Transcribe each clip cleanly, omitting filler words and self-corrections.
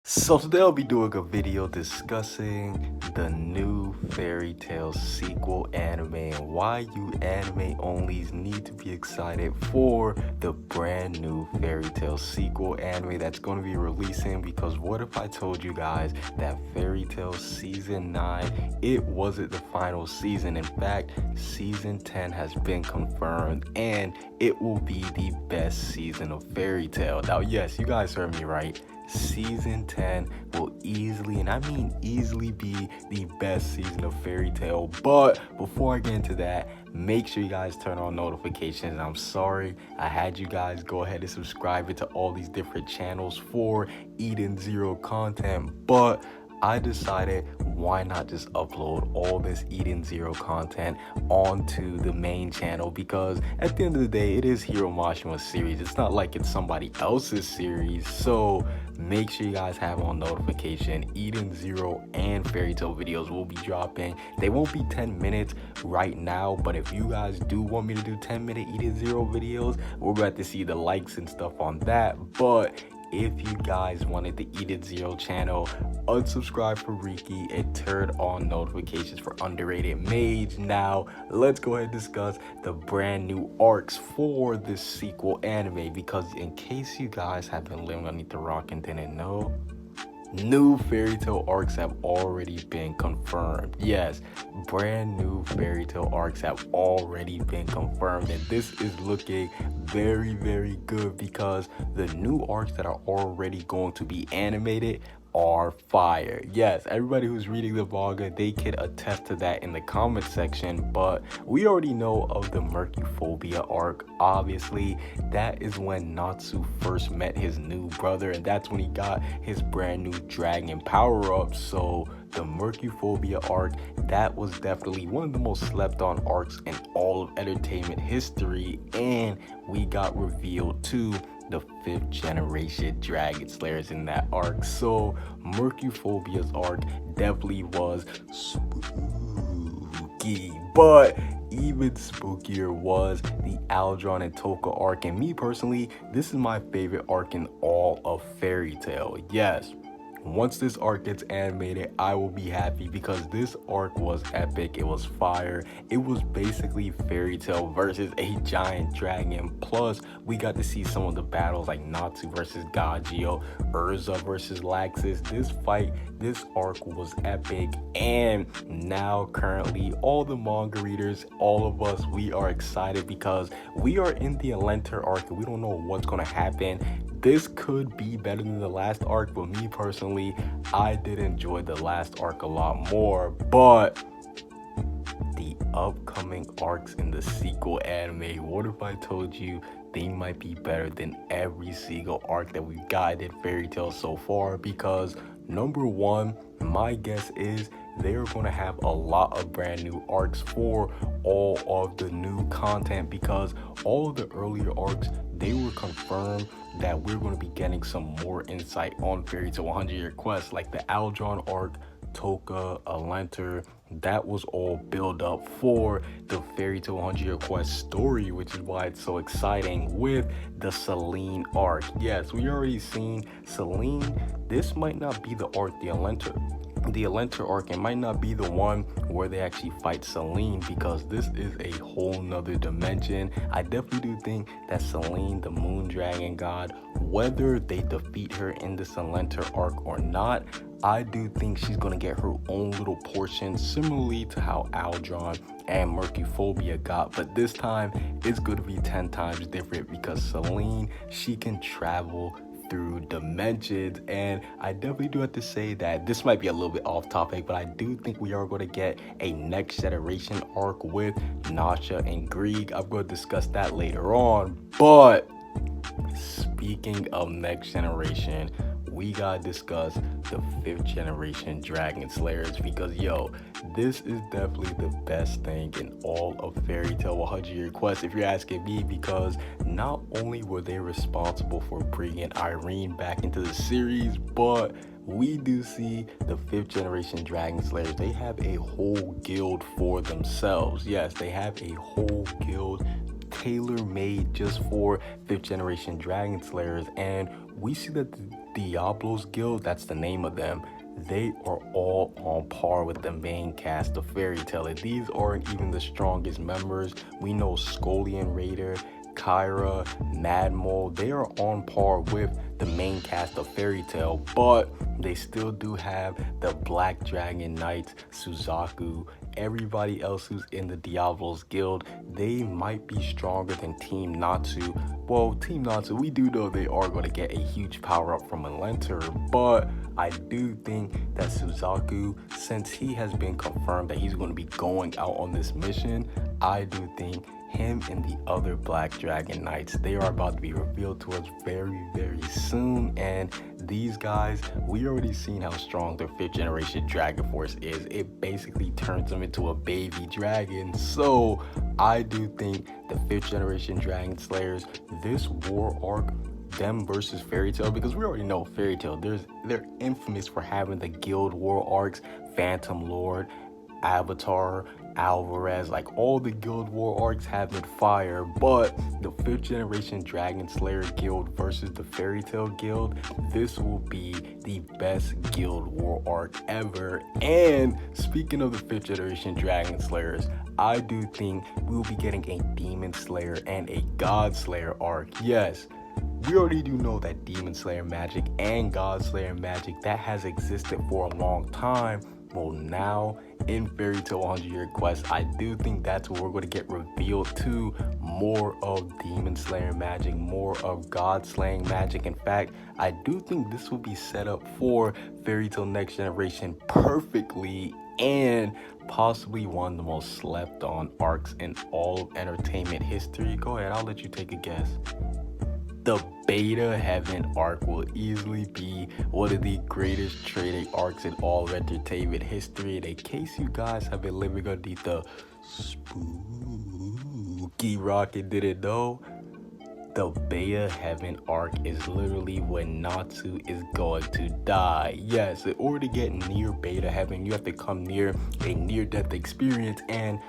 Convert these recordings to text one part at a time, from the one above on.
So today I'll be doing a video discussing the new Fairy Tail sequel anime and why you anime onlys need to be excited for the brand new Fairy Tail sequel anime that's going to be releasing. Because what if I told you guys that Fairy Tail season 9, it wasn't the final season. In fact, season 10 has been confirmed and it will be the best season of Fairy Tail. Now yes, you guys heard me right. Season 10 will easily, and I mean easily, be the best season of Fairy Tail. But before I get into that, make sure you guys turn on notifications. I'm sorry I had you guys go ahead and subscribe to all these different channels for Eden Zero content, but I decided why not just upload all this Eden Zero content onto the main channel, because at the end of the day it is Hiro Mashima's series. It's not like it's somebody else's series. So make sure you guys have on notification. Eden Zero and Fairy Tail videos will be dropping. They won't be 10 minutes right now, but if you guys do want me to do 10-minute Eden Zero videos, we're about to see the likes and stuff on that. But if you guys wanted the Eden Zero channel, unsubscribe for Riki and turn on notifications for Underrated Mage. Now, let's go ahead and discuss the brand new arcs for this sequel anime, because in case you guys have been living underneath the rock and didn't know, new Fairy Tail arcs have already been confirmed. Yes, brand new Fairy Tail arcs have already been confirmed, and this is looking very, very good, because the new arcs that are already going to be animated are fire. Yes, everybody who's reading the manga, they can attest to that in the comment section. But we already know of the Murky Phobia Arc. Obviously, that is when Natsu first met his new brother, and that's when he got his brand new dragon power-up. So the Murky Phobia Arc, that was definitely one of the most slept on arcs in all of entertainment history, and we got revealed too the 5th generation dragon slayers in that arc. So Murky Phobia's arc definitely was spooky, but even spookier was the Aldron and Toka arc, and me personally, this is my favorite arc in all of Fairy Tail. Yes, once this arc gets animated, I will be happy, because this arc was epic. It was fire. It was basically Fairy Tail versus a giant dragon. Plus, we got to see some of the battles like Natsu versus Gajio, Urza versus Laxus. This arc was epic. And now, currently, all the manga readers, all of us, we are excited because we are in the Elenter arc and we don't know what's going to happen. This could be better than the last arc, but me personally, I did enjoy the last arc a lot more. But the upcoming arcs in the sequel anime, what if I told you they might be better than every single arc that we've guided Fairy Tail so far? Because number one, my guess is they're going to have a lot of brand new arcs for all of the new content, because all of the earlier arcs, they were confirmed that we're going to be getting some more insight on Fairy Tail 100-Year Quest, like the Aldron arc, Toka, Elenter. That was all build up for the Fairy Tail 100-Year Quest story, which is why it's so exciting with the Celine arc. Yes, we already seen Celine. This might not be the arc, the Elenter arc. It might not be the one where they actually fight Celine, because this is a whole nother dimension. I definitely do think that Celine, the moon dragon god, whether they defeat her in this Elenter arc or not, I do think she's gonna get her own little portion, similarly to how Aldron and Murky Phobia got. But this time it's gonna be 10 times different, because Celine, she can travel through dimensions. And I definitely do have to say that this might be a little bit off topic, but I do think we are going to get a next generation arc with Nasha and Grieg. I'm going to discuss that later on. But speaking of next generation, we gotta discuss the 5th generation dragon slayers, because yo, this is definitely the best thing in all of Fairy Tail 100-Year Quest, if you're asking me, because not only were they responsible for bringing Irene back into the series, but we do see the 5th generation dragon slayers, they have a whole guild for themselves. Yes, they have a whole guild tailor-made just for 5th generation Dragon Slayers. And we see that the Diablos Guild, that's the name of them, they are all on par with the main cast of Fairy Tail. And these aren't even the strongest members. We know Scolian Raider, Kyra, Mad Mole, they are on par with the main cast of Fairy Tail, but they still do have the Black Dragon Knights, Suzaku, everybody else who's in the Diablos Guild. They might be stronger than Team Natsu. Well, Team Natsu, we do know they are going to get a huge power up from Elenter, but I do think that Suzaku, since he has been confirmed that he's going to be going out on this mission, I do think him and the other Black Dragon Knights, they are about to be revealed to us very, very soon. And these guys, we already seen how strong their 5th generation Dragon Force is. It basically turns them into a baby dragon. So I do think the 5th generation Dragon Slayers, this war arc, them versus Fairy Tail, because we already know Fairy Tail, they're infamous for having the guild war arcs, Phantom Lord, Avatar, Alvarez, like all the guild war arcs have been fire. But the 5th generation Dragon Slayer guild versus the Fairy Tail guild, this will be the best guild war arc ever. And speaking of the 5th generation Dragon Slayers, I do think we will be getting a Demon Slayer and a God Slayer arc. Yes, we already do know that Demon Slayer magic and God Slayer magic, that has existed for a long time. Well, now in Fairy Tail 100 Year Quest, I do think that's where we're going to get revealed to more of Demon Slayer magic, more of God slaying magic. In fact, I do think this will be set up for Fairy Tail Next Generation perfectly, and possibly one of the most slept on arcs in all of entertainment history. Go ahead, I'll let you take a guess. The Beta Heaven arc will easily be one of the greatest trading arcs in all of entertainment history. And in case you guys have been living underneath the spooky rock and didn't know, the Beta Heaven arc is literally when Natsu is going to die. Yes, in order to get near Beta Heaven, you have to come near a near-death experience, and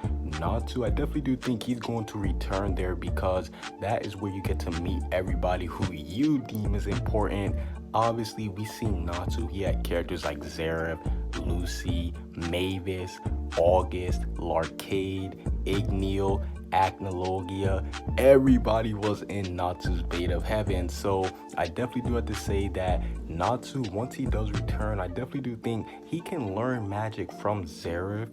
Natsu, I definitely do think he's going to return there, because that is where you get to meet everybody who you deem is important. Obviously, we see Natsu, he had characters like Zeref, Lucy, Mavis, August, Larcade, Igneel, Acnologia. Everybody was in Natsu's Beta of Heaven. So I definitely do have to say that Natsu, once he does return, I definitely do think he can learn magic from Zeref,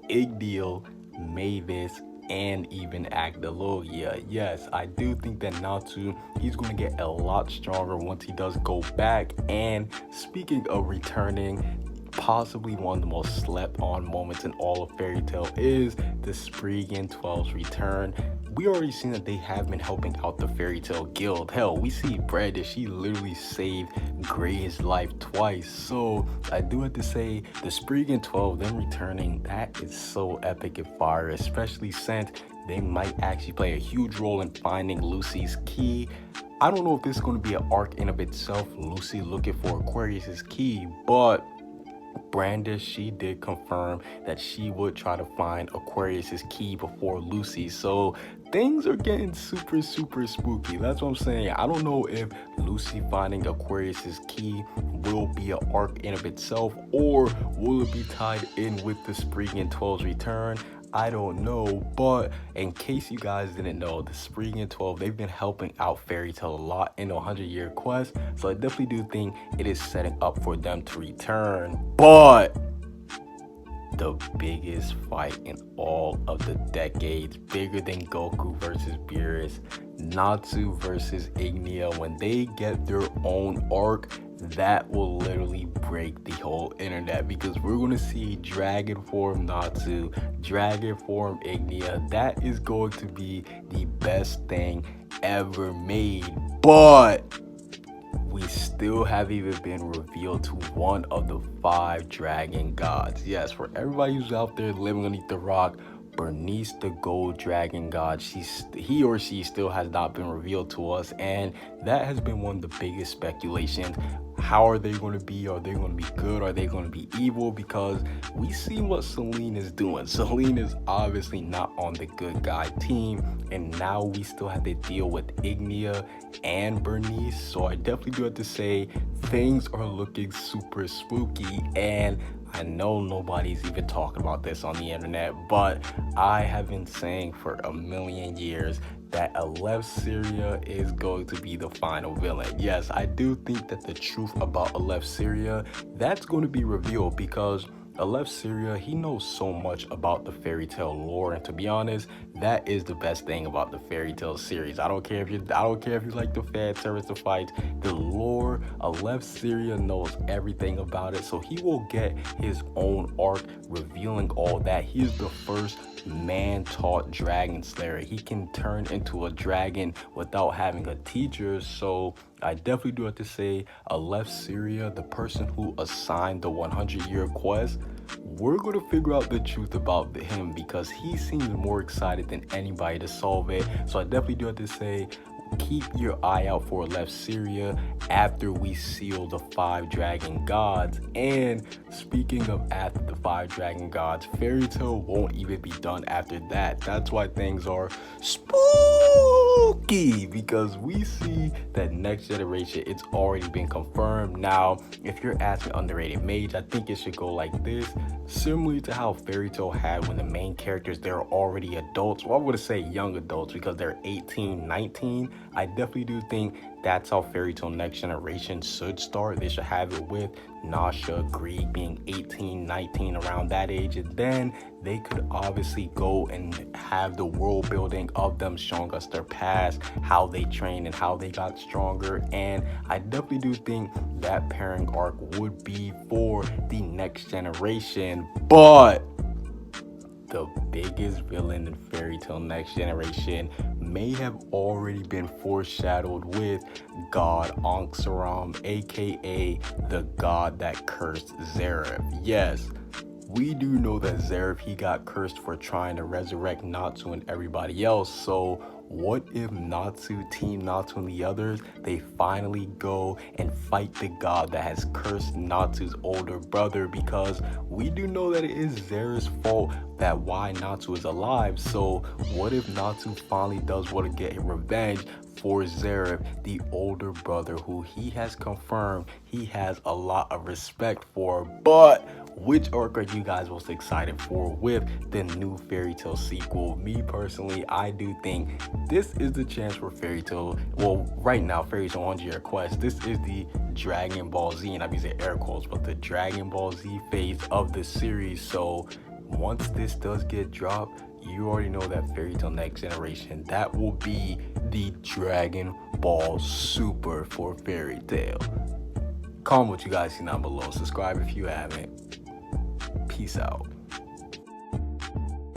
Igneel, Mavis, and even Acnologia. Yes, I do think that Natsu, he's going to get a lot stronger once he does go back. And speaking of returning, possibly one of the most slept on moments in all of Fairy Tail is the Spriggan 12's return. We already seen that they have been helping out the Fairy Tail guild. Hell, we see Brenda, she literally saved Gray's life twice. So I do have to say, the Spriggan 12, them returning, that is so epic and fire, especially since they might actually play a huge role in finding Lucy's key. I don't know if this is going to be an arc in of itself, Lucy looking for Aquarius's key, but Brandis, she did confirm that she would try to find Aquarius's key before Lucy. So things are getting super spooky. That's what I'm saying. I don't know if Lucy finding Aquarius's key will be an arc in of itself, or will it be tied in with the Spriggan 12's return. I don't know, but in case you guys didn't know, the Spriggan 12, they've been helping out Fairy Tail a lot in the 100 Year Quest, so I definitely do think it is setting up for them to return. But the biggest fight in all of the decades, bigger than Goku versus Beerus, Natsu versus Igneel, when they get their own arc, that will literally break the whole internet, because we're going to see Dragon Form Natsu, Dragon Form Igneel. That is going to be the best thing ever made. But we still haven't even been revealed to one of the 5 dragon gods. Yes, for everybody who's out there living underneath the rock, Bernice the Gold Dragon God, he or she still has not been revealed to us, and that has been one of the biggest speculations. how are they going to be? Are they going to be good? Are they going to be evil? Because we see what Celine is doing. Celine is obviously not on the good guy team, and now we still have to deal with Ignia and Bernice. So I definitely do have to say things are looking super spooky, and I know nobody's even talking about this on the internet, but I have been saying for a million years that Aleph Syria is going to be the final villain. Yes, I do think that the truth about Aleph Syria, that's going to be revealed, because Aleph Syria, he knows so much about the fairy tale lore, and to be honest, that is the best thing about the fairy tale series. I don't care if you like the fan service, the fights, the lore. Aleph Syria knows everything about it, so he will get his own arc revealing all that. He is the first man-taught dragon slayer. He can turn into a dragon without having a teacher. So I definitely do have to say Aleph Syria, the person who assigned the 100-year quest, we're going to figure out the truth about him, because he seems more excited than anybody to solve it. So I definitely do have to say, keep your eye out for Aleph Syria after we seal the 5 dragon gods. And speaking of after the 5 dragon gods, Fairy Tail won't even be done after that. That's why things are spooky, because we see that next generation, it's already been confirmed. Now, if you're asking underrated mage, I think it should go like this, similarly to how Fairy Tail had when the main characters, they're already adults. Well, I would say young adults, because they're 18, 19. I definitely do think that's how Fairy Tail Next Generation should start. They should have it with Nasha, Greed being 18, 19, around that age, and then they could obviously go and have the world building of them showing us their past, how they trained and how they got stronger. And I definitely do think that pairing arc would be for the next generation. But the biggest villain in Fairy Tail Next Generation may have already been foreshadowed with God Ankh-Saram, aka the god that cursed Zeref. Yes, we do know that Zeref, he got cursed for trying to resurrect Natsu and everybody else. So what if Natsu, Team Natsu and the others, they finally go and fight the god that has cursed Natsu's older brother? Because we do know that it is Zeref's fault that why Natsu is alive. So what if Natsu finally does want to get revenge for Zeref, the older brother who he has confirmed he has a lot of respect for? But which arc are you guys most excited for with the new Fairy Tail sequel? Me personally, I do think this is the chance for Fairy Tail. Well, right now, Fairy Tail 100-year quest, this is the Dragon Ball Z, and I'm using air quotes, but the Dragon Ball Z phase of the series. So once this does get dropped, you already know that Fairy Tail Next Generation, that will be the Dragon Ball Super for Fairy Tail. Comment what you guys see down below. Subscribe if you haven't. Peace out.